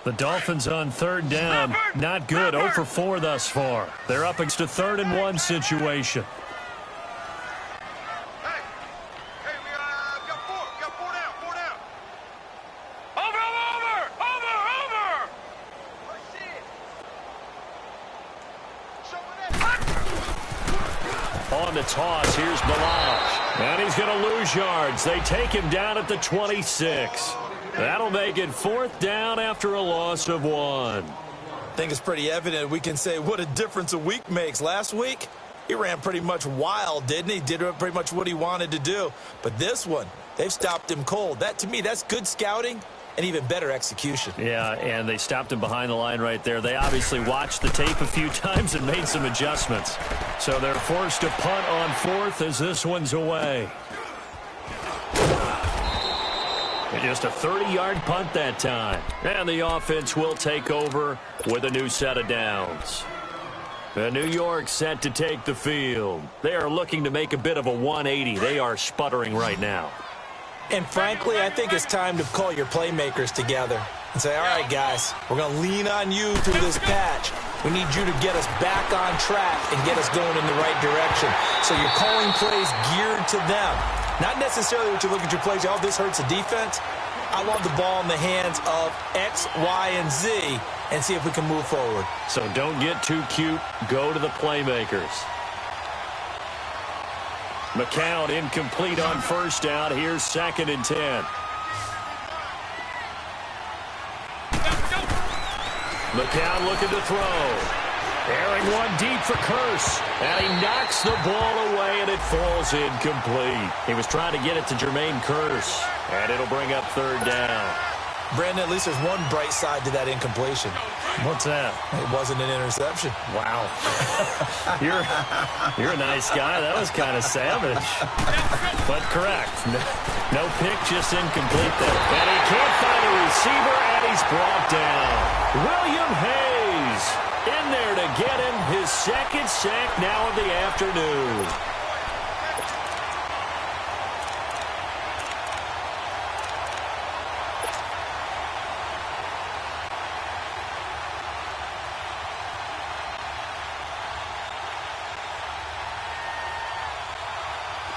The Dolphins on third down. Not good. 0 for 4 thus far. They're up against a 3rd and 1 situation. Hey, we got 4. We got 4 down. 4 down. Over. On the toss, here's Balaj. And he's going to lose yards. They take him down at the 26. That'll make it 4th down after a loss of 1. I think it's pretty evident. We can say what a difference a week makes. Last week, he ran pretty much wild, didn't he? Did pretty much what he wanted to do. But this one, they've stopped him cold. That, to me, that's good scouting and even better execution. Yeah, and they stopped him behind the line right there. They obviously watched the tape a few times and made some adjustments. So they're forced to punt on 4th as this one's away. Just a 30-yard punt that time. And the offense will take over with a new set of downs. New York set to take the field. They are looking to make a bit of a 180. They are sputtering right now. And frankly, I think it's time to call your playmakers together and say, all right, guys, we're going to lean on you through this patch. We need you to get us back on track and get us going in the right direction. So you're calling plays geared to them. Not necessarily what you look at your plays, oh, this hurts the defense. I want the ball in the hands of X, Y, and Z and see if we can move forward. So don't get too cute. Go to the playmakers. McCown incomplete on first down. Here's 2nd and 10. McCown looking to throw. Airing one deep for Curse. And he knocks the ball away, and it falls incomplete. He was trying to get it to Jermaine Curse. And it'll bring up 3rd down. Brandon, at least there's one bright side to that incompletion. What's that? It wasn't an interception. Wow. You're a nice guy. That was kind of savage. But correct. No pick, just incomplete there. And he can't find a receiver, and he's brought down. William Hayes in there to get him his 2nd sack now of the afternoon.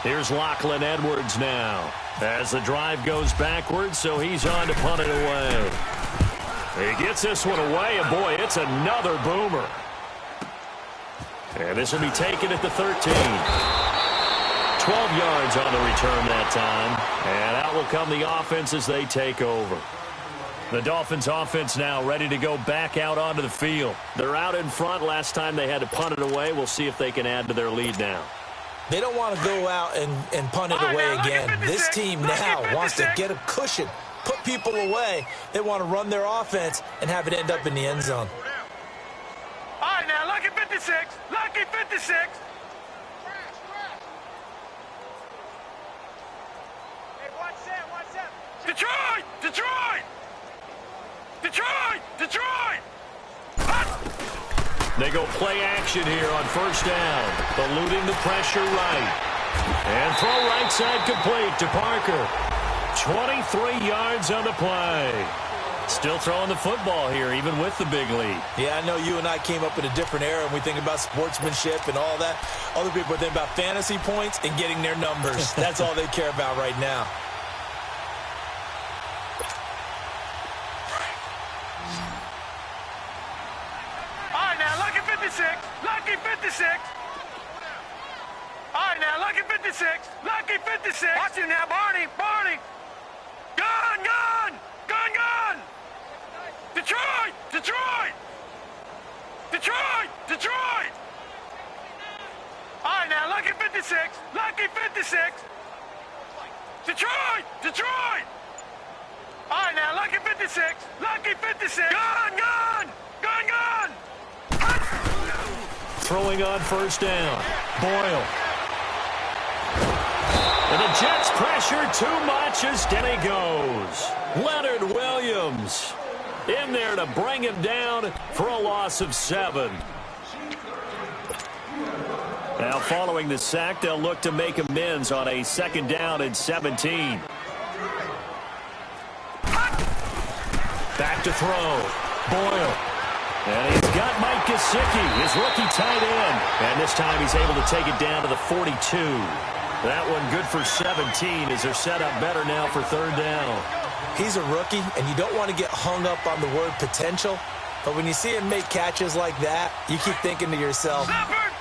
Here's Lachlan Edwards now as the drive goes backwards, so he's on to punt it away. He gets this one away, and boy, it's another boomer. And this will be taken at the 13. 12 yards on the return that time. And out will come the offense as they take over. The Dolphins offense now ready to go back out onto the field. They're out in front. Last time they had to punt it away. We'll see if they can add to their lead now. They don't want to go out and punt it away again. This team now wants to get a cushion, put people away. They want to run their offense and have it end up in the end zone. All right, now, lucky 56. Lucky 56. Hey, watch that, watch that. Detroit! Detroit! Detroit! Detroit! They go play action here on first down. Eluding the pressure right. And throw right side complete to Parker. 23 yards on the play. Still throwing the football here, even with the big lead. Yeah, I know you and I came up in a different era, and we think about sportsmanship and all that. Other people think about fantasy points and getting their numbers. That's all they care about right now. All right, now, lucky 56. Lucky 56. All right, now, lucky 56. Lucky 56. Watch him now, Barney. Barney. Gun, gun. Gun, gun. Detroit! Detroit! Detroit! Detroit! All right, now, lucky 56. Lucky 56. Detroit! Detroit! All right, now, lucky 56. Lucky 56. Gun, gun! Gun, gun! Throwing on first down. Boyle. And the Jets pressure too much as Denny goes. Leonard Williams in there to bring him down for a loss of 7. Now following the sack, they'll look to make amends on a 2nd down and 17. Back to throw. Boyle. And he's got Mike Gesicki, his rookie tight end. And this time he's able to take it down to the 42. That one good for 17 as they're set up better now for 3rd down. He's a rookie, and you don't want to get hung up on the word potential. But when you see him make catches like that, you keep thinking to yourself,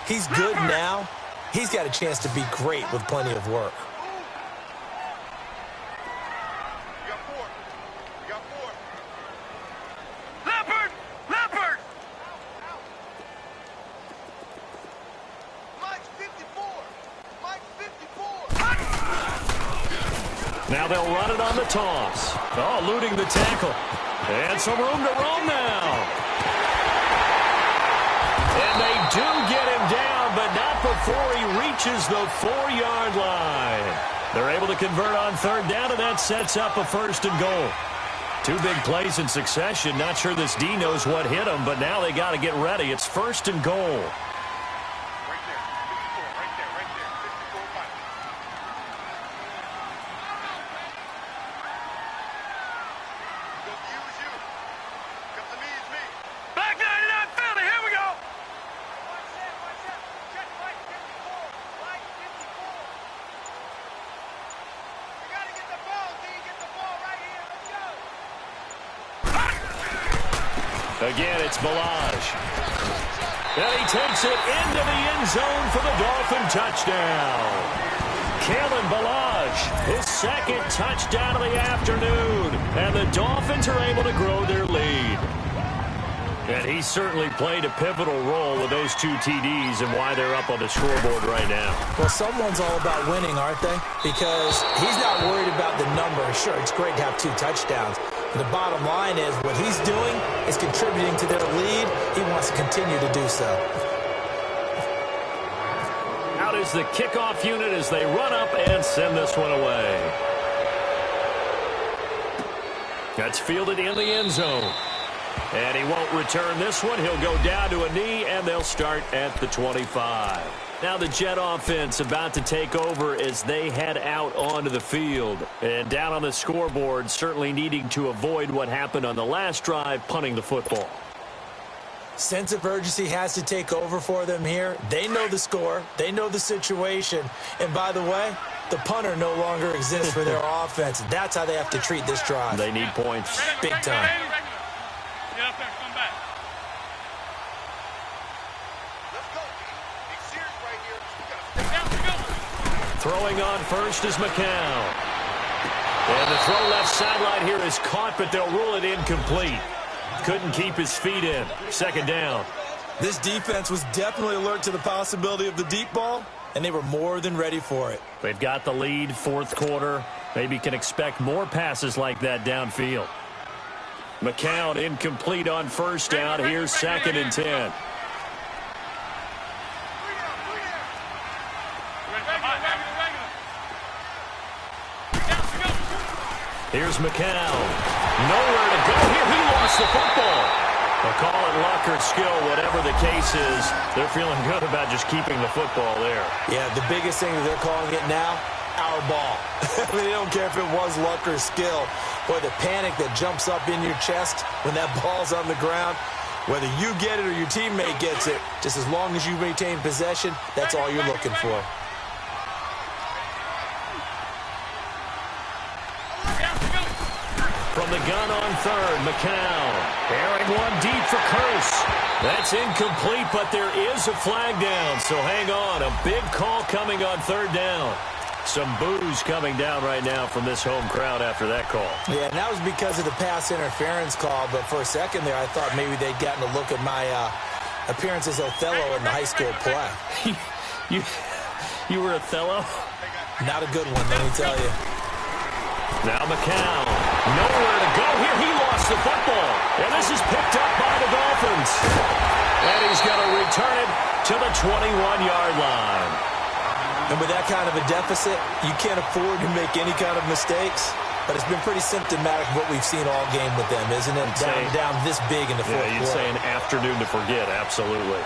he's good now. He's got a chance to be great with plenty of work. Leopard! Leopard! Mike's 54! Mike's 54! Now they'll run it on the toss. Oh, eluding the tackle. And some room to roam now. And they do get him down, but not before he reaches the 4-yard line. They're able to convert on 3rd down, and that sets up a 1st and goal. 2 big plays in succession. Not sure this D knows what hit him, but now they got to get ready. It's 1st and goal. Black 99 Philly, here we go! Again, it's Balaj. And he takes it into the end zone for the Dolphin touchdown. Kalen Balaj, his second touchdown of the afternoon. And the Dolphins are able to grow their lead. And he certainly played a pivotal role with those 2 TDs and why they're up on the scoreboard right now. Well, someone's all about winning, aren't they? Because he's not worried about the number. Sure, it's great to have 2 touchdowns. But the bottom line is what he's doing is contributing to their lead. He wants to continue to do so. Out is the kickoff unit as they run up and send this one away. That's fielded in the end zone. And he won't return this one. He'll go down to a knee, and they'll start at the 25. Now the Jet offense about to take over as they head out onto the field. And down on the scoreboard, certainly needing to avoid what happened on the last drive, punting the football. Sense of urgency has to take over for them here. They know the score. They know the situation. And by the way, the punter no longer exists for their offense. That's how they have to treat this drive. They need points. Big time. Get up there, come back. Let's go, Big Sears right here. Throwing on first is McCown. And the throw left sideline here is caught, but they'll rule it incomplete. Couldn't keep his feet in. Second down. This defense was definitely alert to the possibility of the deep ball, and they were more than ready for it. They've got the lead, fourth quarter. Maybe can expect more passes like that downfield. McCown incomplete on first down. Here's 2nd and 10. Here's McCown. Nowhere to go here. He lost the football. They'll call it luck or skill, whatever the case is. They're feeling good about just keeping the football there. Yeah, the biggest thing that they're calling it now, our ball. I mean, they don't care if it was luck or skill. Boy, the panic that jumps up in your chest when that ball's on the ground, whether you get it or your teammate gets it, just as long as you maintain possession, that's all you're looking for. From the gun on third, McCown. Airing one deep for Curse. That's incomplete, but there is a flag down, so hang on. A big call coming on third down. Some boos coming down right now from this home crowd after that call. Yeah, and that was because of the pass interference call, but for a second there, I thought maybe they'd gotten a look at my appearance as Othello in the high school play. You were Othello? Not a good one, let me tell you. Now McCown. Nowhere to go here. He lost the football. And this is picked up by the Dolphins. And he's going to return it to the 21-yard line. And with that kind of a deficit, you can't afford to make any kind of mistakes. But it's been pretty symptomatic of what we've seen all game with them, isn't it? Down this big in the fourth quarter. Yeah, you'd say an afternoon to forget, absolutely.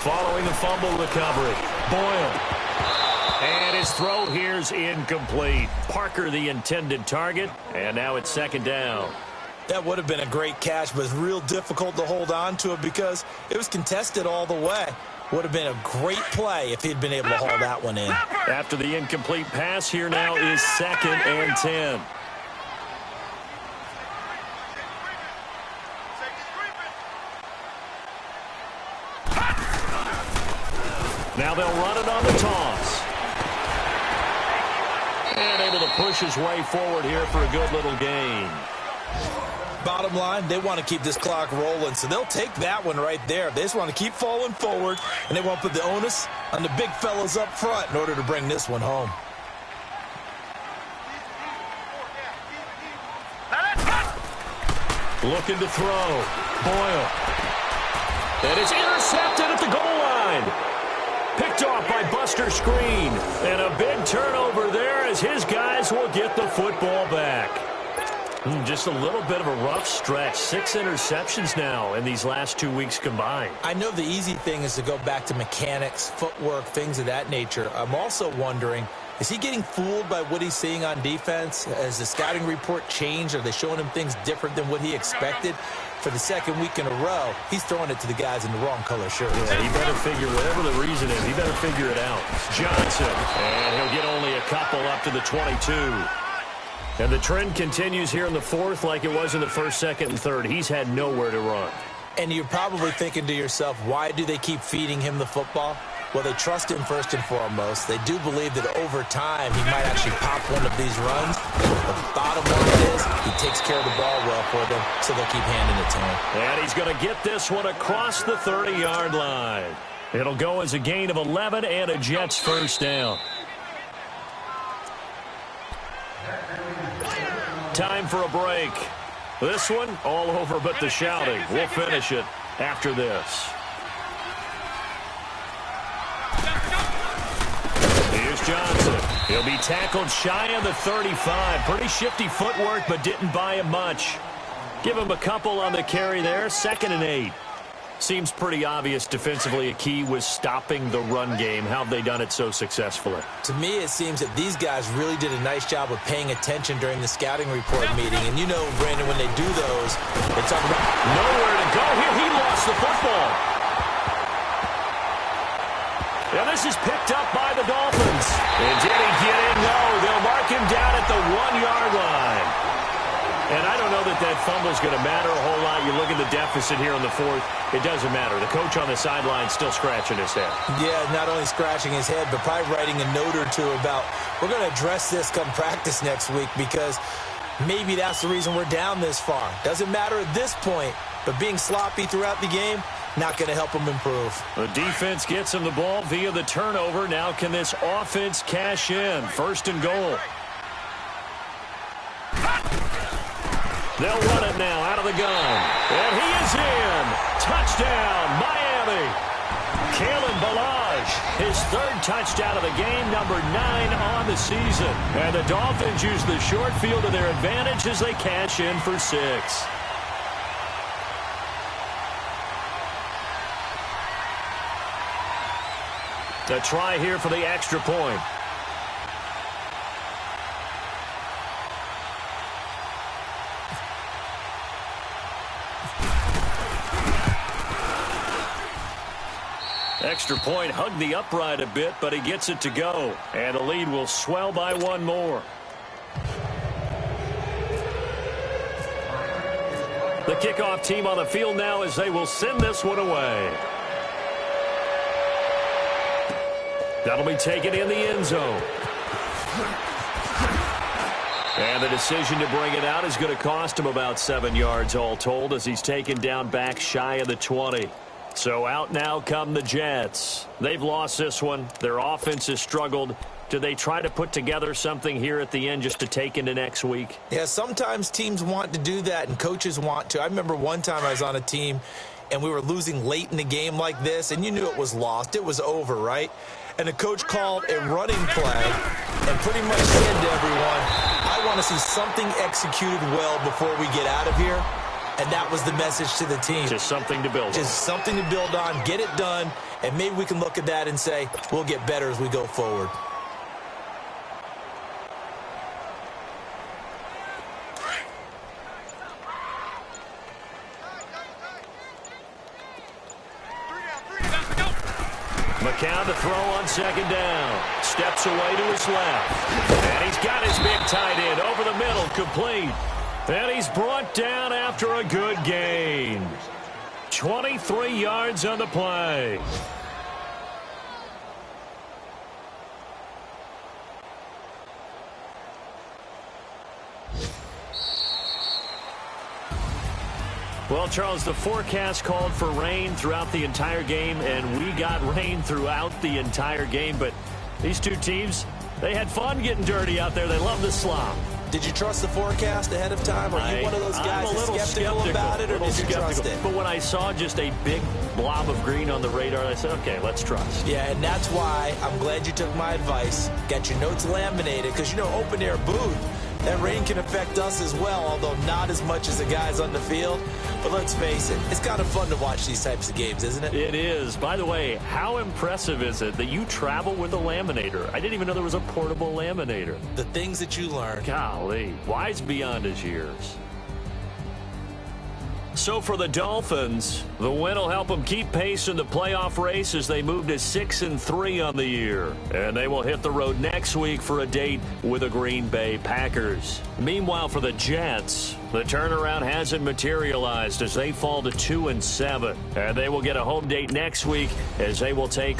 Following the fumble recovery, Boyle. And his throw here's incomplete. Parker the intended target, and now it's second down. That would have been a great catch, but it's real difficult to hold on to it because it was contested all the way. Would have been a great play if he'd been able to haul that one in. After the incomplete pass, here now is 2nd and 10. Now they'll run it on the toss. And able to push his way forward here for a good little gain. Bottom line, they want to keep this clock rolling, so they'll take that one right there. They just want to keep falling forward, and they want to put the onus on the big fellas up front in order to bring this one home. Looking to throw. Boyle. And it's intercepted at the goal line. Picked off by Buster Screen. And a big turnover there as his guys will get the football back. Just a little bit of a rough stretch. 6 interceptions now in these last 2 weeks combined. I know the easy thing is to go back to mechanics, footwork, things of that nature. I'm also wondering, is he getting fooled by what he's seeing on defense? Has the scouting report changed? Are they showing him things different than what he expected? For the second week in a row, he's throwing it to the guys in the wrong color shirt. Yeah, he better figure, whatever the reason is, he better figure it out. Johnson, and he'll get only a couple up to the 22. And the trend continues here in the fourth like it was in the first, second, and third. He's had nowhere to run. And you're probably thinking to yourself, why do they keep feeding him the football? Well, they trust him first and foremost. They do believe that over time he might actually pop one of these runs. The bottom line is he takes care of the ball well for them, so they'll keep handing it to him. And he's going to get this one across the 30-yard line. It'll go as a gain of 11 and a Jets first down. Time for a break. This one all over but the shouting. We'll finish it after this. Here's Johnson. He'll be tackled shy of the 35. Pretty shifty footwork, but didn't buy him much. Give him a couple on the carry there. 2nd and 8. Seems pretty obvious defensively a key was stopping the run game. How have they done it so successfully? To me, it seems that these guys really did a nice job of paying attention during the scouting report meeting. And you know, Brandon, when they do those, they talk about nowhere to go here. He lost the football. And this is picked up by the Dolphins. And did he get in? No. They'll mark him down at the 1-yard line. And I don't know that that fumble is going to matter a whole lot. You look at the deficit here in the fourth, it doesn't matter. The coach on the sideline still scratching his head. Yeah, not only scratching his head, but probably writing a note or two about, we're going to address this come practice next week because maybe that's the reason we're down this far. Doesn't matter at this point, but being sloppy throughout the game, not going to help them improve. The defense gets him the ball via the turnover. Now can this offense cash in? 1st and goal. They'll run it now out of the gun. And he is in. Touchdown, Miami. Kalen Ballage, his 3rd touchdown of the game, number 9 on the season. And the Dolphins use the short field to their advantage as they cash in for 6. The try here for the extra point. Extra point hugged the upright a bit, but he gets it to go. And the lead will swell by 1 more. The kickoff team on the field now as they will send this one away. That'll be taken in the end zone. And the decision to bring it out is going to cost him about 7 yards all told as he's taken down back shy of the 20. So out now come the Jets. They've lost this one. Their offense has struggled. Do they try to put together something here at the end just to take into next week? Yeah, sometimes teams want to do that and coaches want to. I remember one time I was on a team and we were losing late in the game like this, and you knew it was lost. It was over, right? And the coach called a running play and pretty much said to everyone, I want to see something executed well before we get out of here. And that was the message to the team. Just something to build on. Just something to build on, get it done, and maybe we can look at that and say, we'll get better as we go forward. McCown to throw on 2nd down. Steps away to his left. And he's got his big tight end over the middle, complete. And he's brought down after a good gain. 23 yards on the play. Well, Charles, the forecast called for rain throughout the entire game, and we got rain throughout the entire game. But these two teams, they had fun getting dirty out there. They love the slop. Did you trust the forecast ahead of time? Are you one of those guys that's skeptical about it, or did you trust it? But when I saw just a big blob of green on the radar, I said, okay, let's trust. Yeah, and that's why I'm glad you took my advice. Got your notes laminated, because, you know, open-air booth, that rain can affect us as well, although not as much as the guys on the field. But let's face it, it's kind of fun to watch these types of games, isn't it? It is. By the way, how impressive is it that you travel with a laminator? I didn't even know there was a portable laminator. The things that you learn. Golly, wise beyond his years. So for the Dolphins, the win will help them keep pace in the playoff race as they move to 6-3 on the year. And they will hit the road next week for a date with the Green Bay Packers. Meanwhile, for the Jets, the turnaround hasn't materialized as they fall to 2-7. And they will get a home date next week as they will take